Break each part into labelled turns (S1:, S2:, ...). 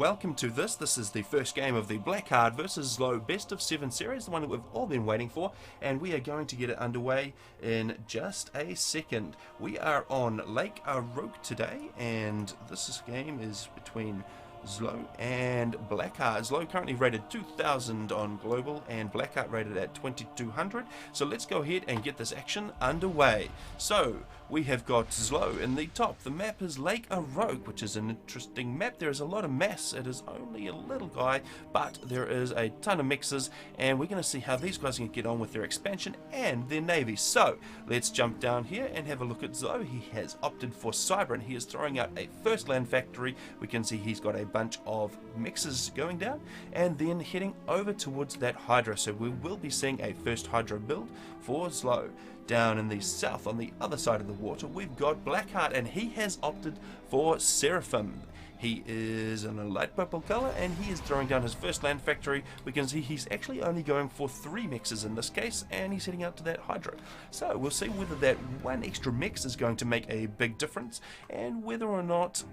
S1: welcome to this. This is the first game of the Blackheart versus Slow Best of 7 series, the one that we've all been waiting for, and we are going to get it underway in just a second. We are on Lake Aroke today, and this game is between Slow and Blackheart. Slow currently rated 2000 on global and Blackheart rated at 2200. So let's go ahead and get this action underway. So we have got Slow in the top. The map is Lake Aroke, which is an interesting map. There is a lot of mass. It is only a little guy, but there is a ton of mixes, and we're going to see how these guys can get on with their expansion and their navy. So let's jump down here and have a look at Slow. He has opted for Cyber, and he is throwing out a first land factory. We can see he's got a bunch of mixes going down and then heading over towards that Hydra. So we will be seeing a first Hydra build for Slow. Down in the south on the other side of the water we've got Blackheart, and he has opted for Seraphim. He is in a light purple color and he is throwing down his first land factory. We can see he's actually only going for 3 mixes in this case, and he's heading out to that Hydra. So we'll see whether that one extra mix is going to make a big difference and whether or not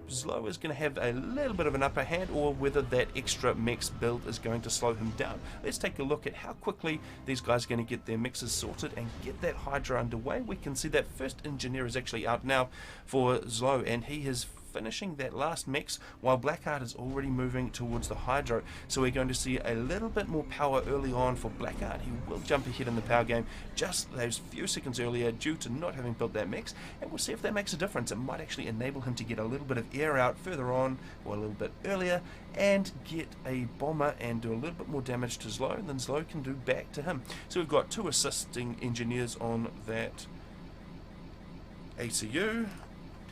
S1: Slow is going to have a little bit of an upper hand, or whether that extra mix build is going to slow him down. Let's take a look at how quickly these guys are going to get their mixes sorted and get that Hydra underway. We can see that first engineer is actually out now for Slow, and he is finishing that last mix while Blackheart is already moving towards the Hydro. So we're going to see a little bit more power early on for Blackheart. He will jump ahead in the power game just those few seconds earlier due to not having built that mix, and we'll see if that makes a difference. It might actually enable him to get a little bit of air out further on or a little bit earlier and get a bomber and do a little bit more damage to Slow than Slow can do back to him. So we've got 2 assisting engineers on that ACU.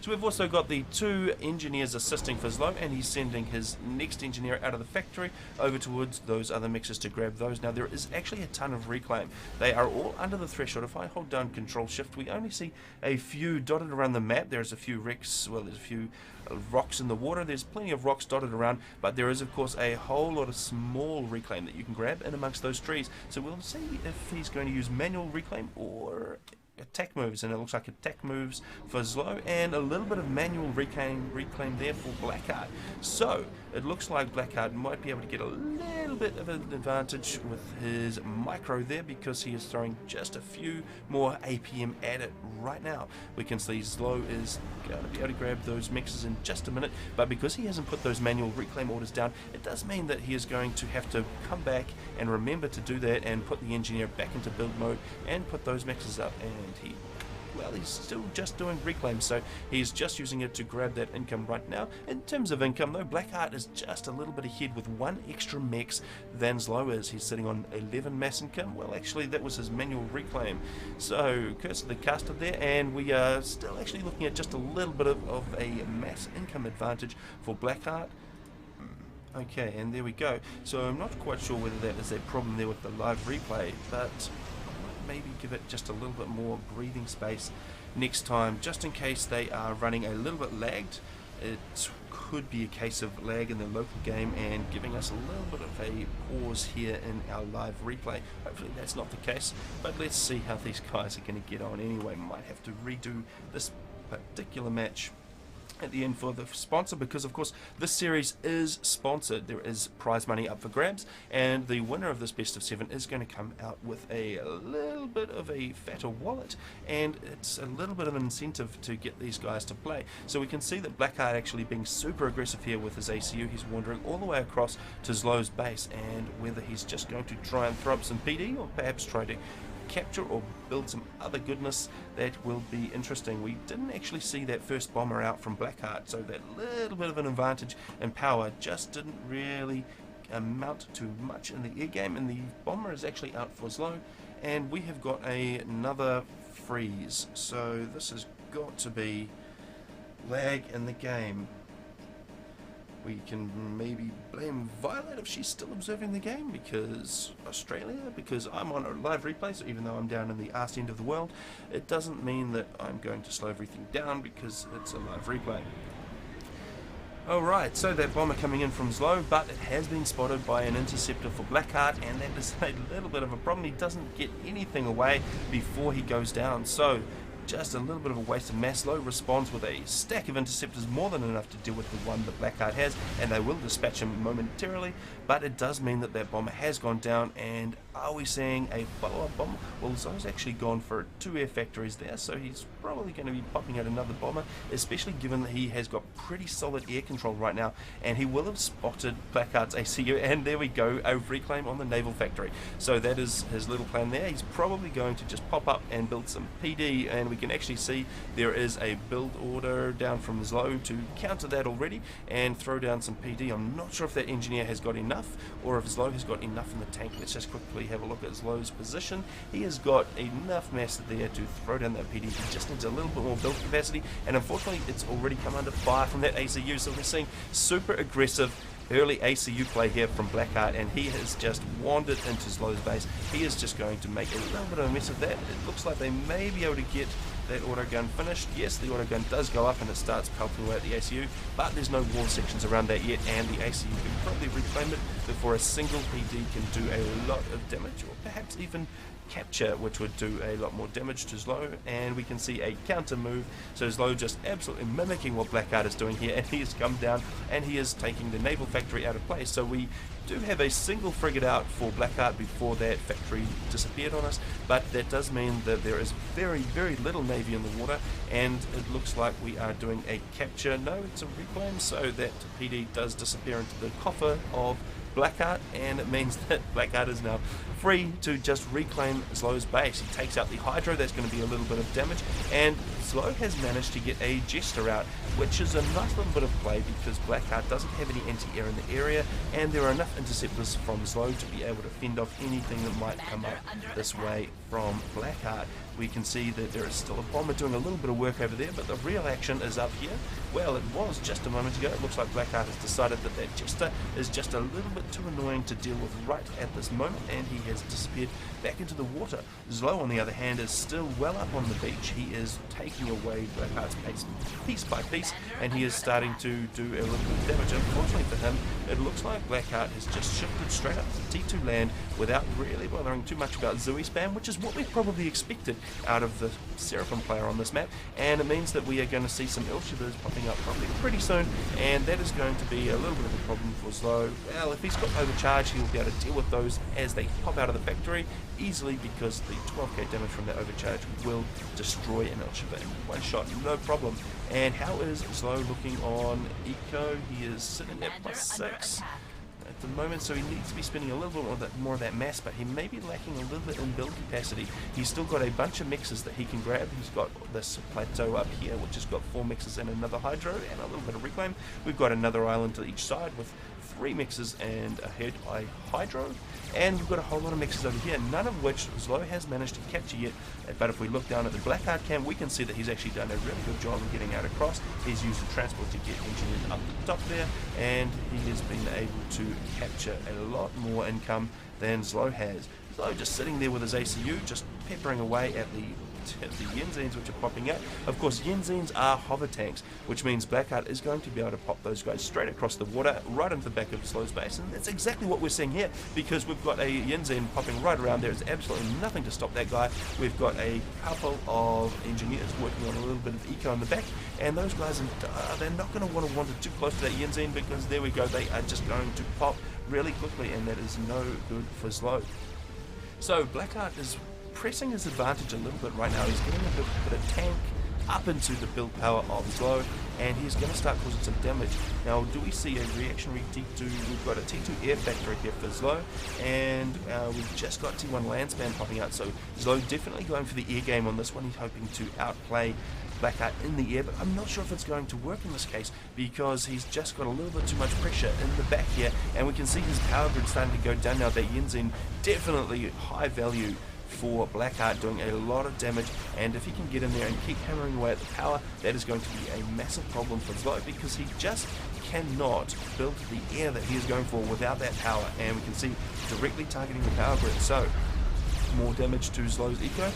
S1: So we've also got the 2 engineers assisting for Slow, and he's sending his next engineer out of the factory over towards those other mixers to grab those. Now there is actually a ton of reclaim. They are all under the threshold. If I hold down Control Shift, we only see a few dotted around the map. There's a few wrecks, well, there's a few rocks in the water. There's plenty of rocks dotted around, but there is of course a whole lot of small reclaim that you can grab in amongst those trees. So we'll see if he's going to use manual reclaim or attack moves, and it looks like attack moves for Slow and a little bit of manual reclaim there for Blackheart. So it looks like Blackheart might be able to get a little bit of an advantage with his micro there, because he is throwing just a few more APM at it right now. We can see Slow is going to be able to grab those mixes in just a minute, but because he hasn't put those manual reclaim orders down, it does mean that he is going to have to come back and remember to do that and put the engineer back into build mode and put those mixes up. And he's still just doing reclaim, so he's just using it to grab that income right now. In terms of income though, Blackheart is just a little bit ahead with 1 extra mix than Slow is. He's sitting on 11 mass income. Well, actually that was his manual reclaim. So Curse of the Caster there, and we are still actually looking at just a little bit of a mass income advantage for Blackheart. Okay, and there we go. So I'm not quite sure whether that is a problem there with the live replay, but maybe give it just a little bit more breathing space next time, just in case they are running a little bit lagged. It could be a case of lag in the local game and giving us a little bit of a pause here in our live replay. Hopefully that's not the case, but let's see how these guys are going to get on anyway. Might have to redo this particular match at the end for the sponsor, because of course this series is sponsored. There is prize money up for grabs, and the winner of this best of 7 is going to come out with a little bit of a fatter wallet, and it's a little bit of an incentive to get these guys to play. So we can see that Blackheart actually being super aggressive here with his ACU. He's wandering all the way across to Slow's base, and whether he's just going to try and throw up some PD or perhaps try to capture or build some other goodness, that will be interesting. We didn't actually see that first bomber out from Blackheart, so that little bit of an advantage in power just didn't really amount to much in the air game, and the bomber is actually out for Slow, and we have got another freeze. So this has got to be lag in the game. We can maybe blame Violet if she's still observing the game, because Australia, because I'm on a live replay, so even though I'm down in the arse end of the world, it doesn't mean that I'm going to slow everything down because it's a live replay. Alright, so that bomber coming in from Slow, but it has been spotted by an interceptor for Blackheart, and that is a little bit of a problem. He doesn't get anything away before he goes down, so just a little bit of a waste of mass. Zlo responds with a stack of interceptors, more than enough to deal with the one that Blackheart has, and they will dispatch him momentarily, but it does mean that that bomber has gone down. And are we seeing a follow-up bomber? Well, Zlo's actually gone for 2 air factories there, so he's probably going to be popping out another bomber, especially given that he has got pretty solid air control right now, and he will have spotted Blackheart's ACU, and there we go, a reclaim on the naval factory. So that is his little plan there. He's probably going to just pop up and build some PD, and we can actually see there is a build order down from Zlo to counter that already and throw down some PD. I'm not sure if that engineer has got enough, or if Zlo has got enough in the tank. Let's just quickly have a look at Zlo's position. He has got enough mass there to throw down that PD. He just needs a little bit more build capacity, and unfortunately it's already come under fire from that ACU, so we're seeing super aggressive early ACU play here from Blackheart, and he has just wandered into Zlo's base. He is just going to make a little bit of a mess of that. It looks like they may be able to get that autogun finished. Yes, the autogun does go up and it starts pelting away at the ACU, but there's no wall sections around that yet, and the ACU can probably reclaim it before a single PD can do a lot of damage, or perhaps even capture, which would do a lot more damage to Zlo. And we can see a counter move, so Zlo just absolutely mimicking what Blackheart is doing here, and he has come down and he is taking the naval factory out of place. So we do have a single frigate out for Blackheart before that factory disappeared on us, but that does mean that there is very little navy in the water, and it looks like we are doing a capture. No, it's a reclaim, so that PD does disappear into the coffer of Blackheart, and it means that Blackheart is now free to just reclaim Zlo's base. He takes out the Hydro, that's going to be a little bit of damage, and Zlo has managed to get a Jester out, which is a nice little bit of play because Blackheart doesn't have any anti-air in the area, and there are enough interceptors from Zlo to be able to fend off anything that might come up this way from Blackheart. We can see that there is still a bomber doing a little bit of work over there, but the real action is up here. Well, it was just a moment ago. It looks like Blackheart has decided that that Jester is just a little bit too annoying to deal with right at this moment, and he has disappeared back into the water. Zlo, on the other hand, is still well up on the beach. He is taking away Blackheart's pace piece by piece, and he is starting to do a little bit of damage. Unfortunately for him, it looks like Blackheart has just shifted straight up to T2 land without really bothering too much about Zooey spam, which is what we probably expected out of the Seraphim player on this map, and it means that we are going to see some Ilshibers popping up probably pretty soon, and that is going to be a little bit of a problem for Zlo. Well, if he's got overcharge, he will be able to deal with those as they pop out of the factory easily, because the 12k damage from that overcharge will destroy an Ilshiber in one shot, no problem. And how is Zlo looking on eco? He is sitting at +6 at the moment, so he needs to be spending a little bit more of that mass, but he may be lacking a little bit in build capacity. He's still got a bunch of mixes that he can grab. He's got this plateau up here, which has got 4 mixes and another Hydro and a little bit of reclaim. We've got another island to each side with 3 mixes and a head eye Hydro, and we've got a whole lot of mixes over here, none of which Zlo has managed to capture yet. But if we look down at the Blackheart camp, we can see that he's actually done a really good job of getting out across. He's used the transport to get engineers up the top there, and he has been able to capture a lot more income than Zlo has. Zlo just sitting there with his ACU, just peppering away at the Yenzines which are popping out. Of course, Yenzines are hover tanks, which means Blackheart is going to be able to pop those guys straight across the water, right into the back of Zlo's base, and that's exactly what we're seeing here, because we've got a Yenzine popping right around there. There's absolutely nothing to stop that guy. We've got a couple of engineers working on a little bit of eco in the back, and those guys, they're not going to want to wander too close to that Yenzine, because there we go, they are just going to pop really quickly, and that is no good for Zlo. So Blackheart is pressing his advantage a little bit right now. He's getting a bit of tank up into the build power of Zlo, and he's going to start causing some damage. Now, do we see a reactionary T2? We've got a T2 air factory here for Zlo, and we've just got T1 land span popping out, so Zlo definitely going for the air game on this one. He's hoping to outplay Blackheart in the air, but I'm not sure if it's going to work in this case, because he's just got a little bit too much pressure in the back here, and we can see his power grid starting to go down now. That Yenzin definitely high value for Blackheart, doing a lot of damage, and if he can get in there and keep hammering away at the power, that is going to be a massive problem for Zlo, because he just cannot build the air that he is going for without that power, and we can see directly targeting the power grid. So more damage to Zlo's eco.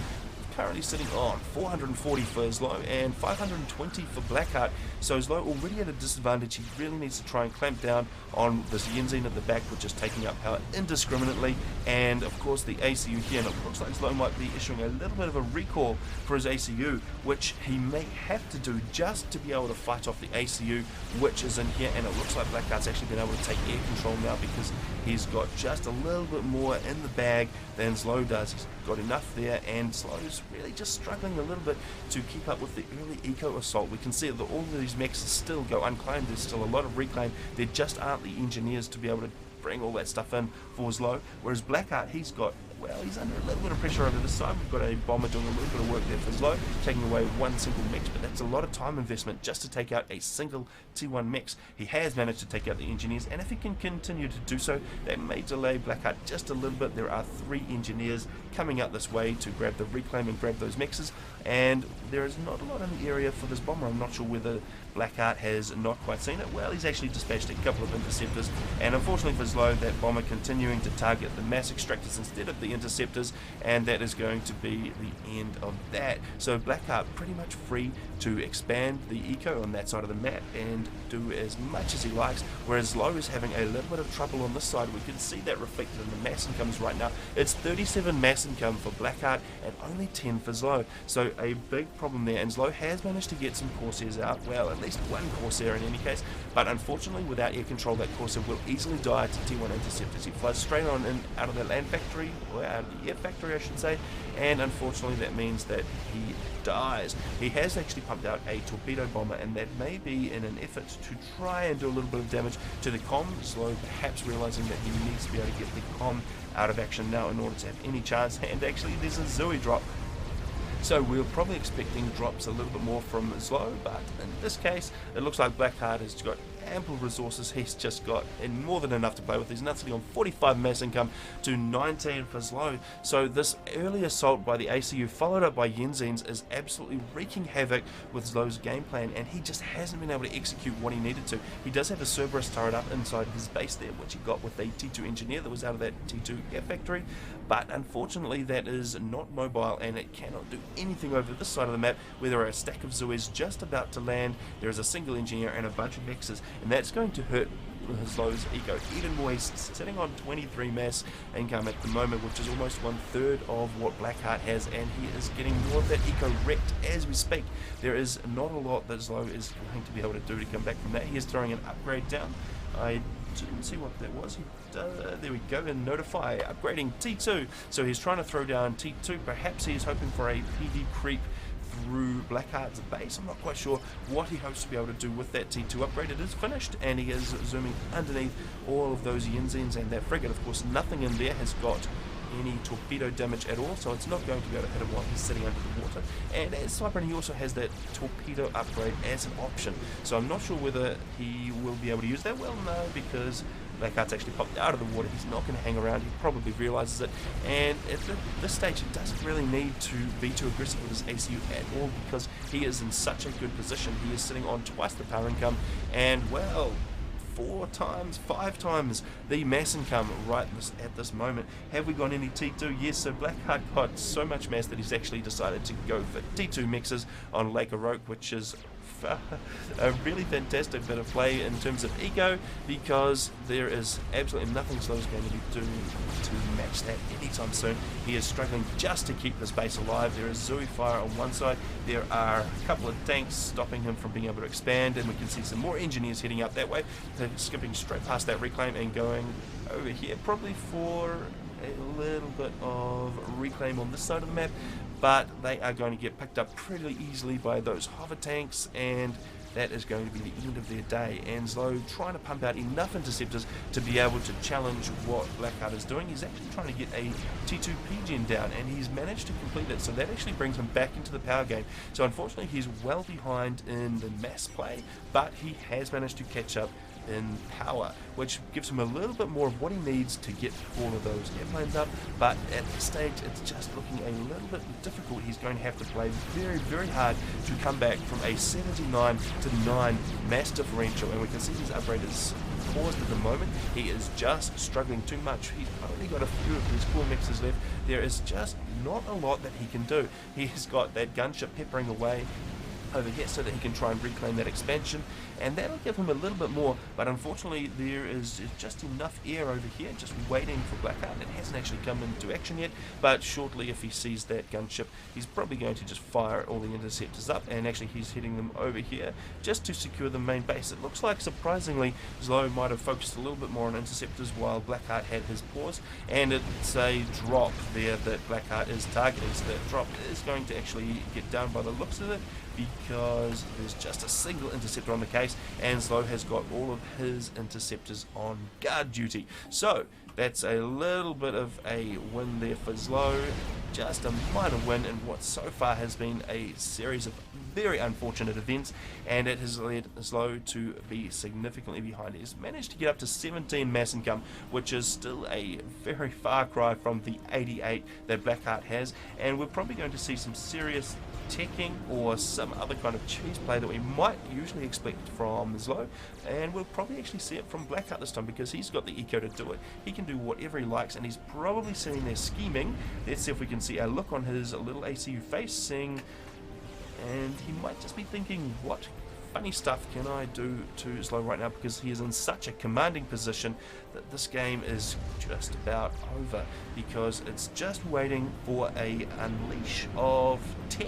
S1: currently sitting on 440 for Zlo and 520 for Blackheart. So Zlo already at a disadvantage. He really needs to try and clamp down on this Yenzine at the back, which is taking up power indiscriminately, and of course the ACU here. And it looks like Zlo might be issuing a little bit of a recall for his ACU, which he may have to do just to be able to fight off the ACU, which is in here. And it looks like Blackheart's actually been able to take air control now because he's got just a little bit more in the bag than Zlo does. He's got enough there, and Zlo's really just struggling a little bit to keep up with the early eco assault. We can see that all of these mechs still go unclaimed. There's still a lot of reclaim. There just aren't the engineers to be able to bring all that stuff in for Zlo, whereas Blackheart, he's under a little bit of pressure over this side. We've got a bomber doing a little bit of work there for Zlo, taking away one single mech, but that's a lot of time investment just to take out a single T1 mech. He has managed to take out the engineers, and if he can continue to do so, that may delay Blackheart just a little bit. There are 3 engineers coming out this way to grab the reclaim and grab those mechs, and there is not a lot in the area for this bomber. I'm not sure whether Blackheart has not quite seen it. Well, he's actually dispatched a couple of interceptors, and unfortunately for Zlo, that bomber continuing to target the mass extractors instead of the interceptors, and that is going to be the end of that. So Blackheart pretty much free to expand the eco on that side of the map and do as much as he likes, whereas Zlo is having a little bit of trouble on this side. We can see that reflected in the mass incomes right now. It's 37 mass income for Blackheart and only 10 for Zlo, so a big problem there, and Zlo has managed to get some Corsairs out, well, at least one Corsair in any case, but unfortunately without air control that Corsair will easily die to T1 interceptors. He flies straight on in out of the land factory, or out of the air factory I should say, and unfortunately that means that he dies. He has actually pumped out a torpedo bomber, and that may be in an effort to try and do a little bit of damage to the comm. Zlo perhaps realizing that he needs to be able to get the comm out of action now in order to have any chance, and actually there's a Zooey drop. So we're probably expecting drops a little bit more from Zlo, but in this case it looks like Blackheart has got ample resources. He's just got more than enough to play with. He's now sitting on 45 mass income to 19 for Zlo. So this early assault by the ACU followed up by Yenzines is absolutely wreaking havoc with Zlo's game plan, and he just hasn't been able to execute what he needed to. He does have a Cerberus turret up inside his base there, which he got with a T2 engineer that was out of that T2 air factory, but unfortunately that is not mobile and it cannot do anything over this side of the map where there are a stack of Zoes just about to land. There is a single engineer and a bunch of mexes, and that's going to hurt Zlo's eco even more. He's sitting on 23 mass income at the moment, which is almost 1/3 of what Blackheart has, and he is getting more of that eco wrecked as we speak. There is not a lot that Zlo is going to be able to do to come back from that. He is throwing an upgrade down. I didn't see what that was. There we go, and notify upgrading T2. So he's trying to throw down T2. Perhaps he's hoping for a PD creep through Blackheart's base. I'm not quite sure what he hopes to be able to do with that T2 upgrade. It is finished, and he is zooming underneath all of those Yenzines and that frigate. Of course, nothing in there has got any torpedo damage at all, so it's not going to be able to hit him while he's sitting under the water. And as Cypern, he also has that torpedo upgrade as an option, so I'm not sure whether he will be able to use that. Well, no, because Blackheart's actually popped out of the water. He's not going to hang around. He probably realizes it, and at this stage he doesn't really need to be too aggressive with his ACU at all, because he is in such a good position. He is sitting on twice the power income, and well, 5 times the mass income right at this moment. Have we got any T2? Yes, so Blackheart got so much mass that he's actually decided to go for T2 mixes on Lake Oroke, which is a really fantastic bit of play in terms of eco, because there is absolutely nothing Zlo's going to be doing to match that anytime soon. He is struggling just to keep this base alive. There is Zooey fire on one side, there are a couple of tanks stopping him from being able to expand, and we can see some more engineers heading up that way. They're skipping straight past that reclaim and going over here, probably for a little bit of reclaim on this side of the map, but they are going to get picked up pretty easily by those hover tanks, and that is going to be the end of their day. And Zlo trying to pump out enough interceptors to be able to challenge what Blackheart is doing. He's actually trying to get a T2 P-Gen down, and he's managed to complete it, so that actually brings him back into the power game. So unfortunately he's well behind in the mass play, but he has managed to catch up in power, which gives him a little bit more of what he needs to get all of those airplanes up. But at this stage it's just looking a little bit difficult. He's going to have to play very, very hard to come back from a 79 to 9 mass differential, and we can see his upgrade is paused at the moment. He is just struggling too much. He's only got a few of his core mixes left. There is just not a lot that he can do. He's got that gunship peppering away over here so that he can try and reclaim that expansion, and that'll give him a little bit more, but unfortunately there is just enough air over here just waiting for Blackheart. It hasn't actually come into action yet, but shortly if he sees that gunship he's probably going to just fire all the interceptors up, and actually he's hitting them over here just to secure the main base. It looks like surprisingly Zlo might have focused a little bit more on interceptors while Blackheart had his pause, and it's a drop there that Blackheart is targeting, so that drop is going to actually get down by the looks of it, because there's just a single interceptor on the case, and Zlo has got all of his interceptors on guard duty. So that's a little bit of a win there for Zlo, just a minor win in what so far has been a series of very unfortunate events, and it has led Zlo to be significantly behind. He's managed to get up to 17 mass income, which is still a very far cry from the 88 that Blackheart has, and we're probably going to see some serious teching or some other kind of cheese play that we might usually expect from Zlo, and we'll probably actually see it from Blackheart this time because he's got the eco to do it. He can do whatever he likes, and he's probably sitting there scheming. Let's see if we can see a look on his little ACU face, seeing, and he might just be thinking, what funny stuff can I do to Zlo right now, because he is in such a commanding position that this game is just about over, because it's just waiting for a unleash of tech.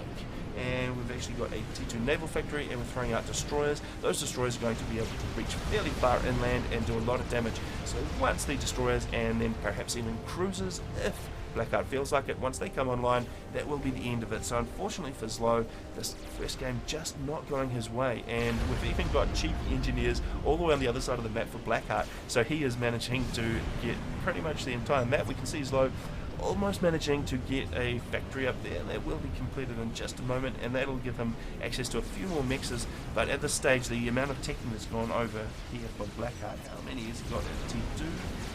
S1: And we've actually got a T2 naval factory, and we're throwing out destroyers. Those destroyers are going to be able to reach fairly far inland and do a lot of damage. So once the destroyers, and then perhaps even cruisers, if Blackheart feels like it, once they come online, that will be the end of it. So unfortunately for Zlo, this first game just not going his way, and we've even got cheap engineers all the way on the other side of the map for Blackheart, so he is managing to get pretty much the entire map. We can see Zlo almost managing to get a factory up there, and that will be completed in just a moment, and that'll give him access to a few more mixes. But at this stage, the amount of teching that's gone over here for Blackheart, how many has he got at T2?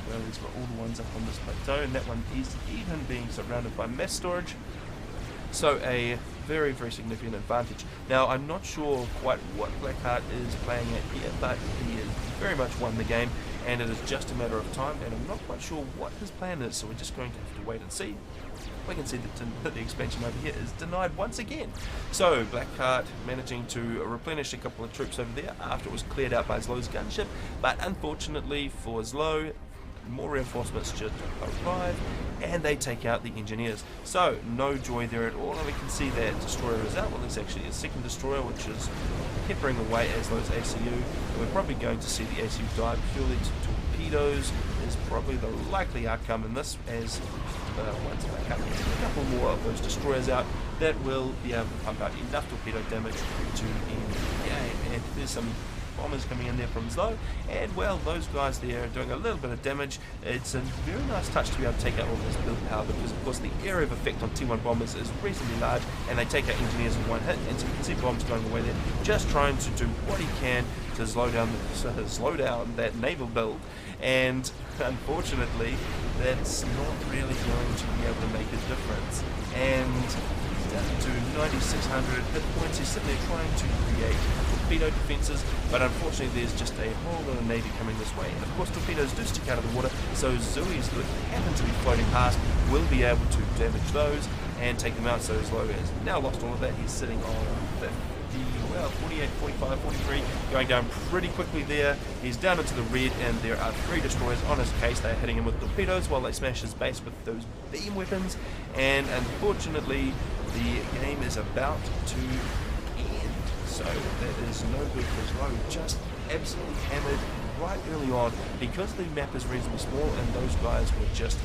S1: Well, he's got all the ones up on this plateau, and that one is even being surrounded by mass storage. So a very, very significant advantage. Now, I'm not sure quite what Blackheart is playing at here, but he has very much won the game, and it is just a matter of time, and I'm not quite sure what his plan is, so we're just going to have to wait and see. We can see that the expansion over here is denied once again. So Blackheart managing to replenish a couple of troops over there after it was cleared out by Zlo's gunship, but unfortunately for Zlo, more reinforcements just arrive, and they take out the engineers. So no joy there at all, and we can see that destroyer is out. Well, there's actually a second destroyer which is peppering away as those ACU, and we're probably going to see the ACU die purely to torpedoes is probably the likely outcome in this, as once I get a couple more of those destroyers out, that will be able to pump out enough torpedo damage to end the game. And there's some bombers coming in there from Zlo, and well, those guys there are doing a little bit of damage. It's a very nice touch to be able to take out all this build power, because of course the area of effect on T1 bombers is reasonably large, and they take out engineers in one hit, and so you can see bombs going away there, just trying to do what he can to slow down that naval build, and unfortunately that's not really going to be able to make a difference. And down to 9,600 hit points, he's sitting there trying to create torpedo defenses, but unfortunately there's just a whole lot of navy coming this way, and of course torpedoes do stick out of the water, so Zuis that happen to be floating past will be able to damage those and take them out. So Zlo has now lost all of that. He's sitting on 50, well, 48, 45, 43, going down pretty quickly there. He's down into the red, and there are 3 destroyers on his case. They're hitting him with torpedoes while they smash his base with those beam weapons, and unfortunately the game is about to end. So that is no good for Zlo. Just absolutely hammered right early on, because the map is reasonably small and those guys were just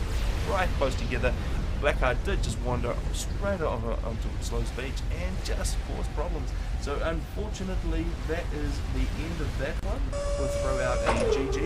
S1: right close together. Blackheart did just wander straight onto Zlo's beach and just cause problems. So unfortunately that is the end of that one. We'll throw out a GG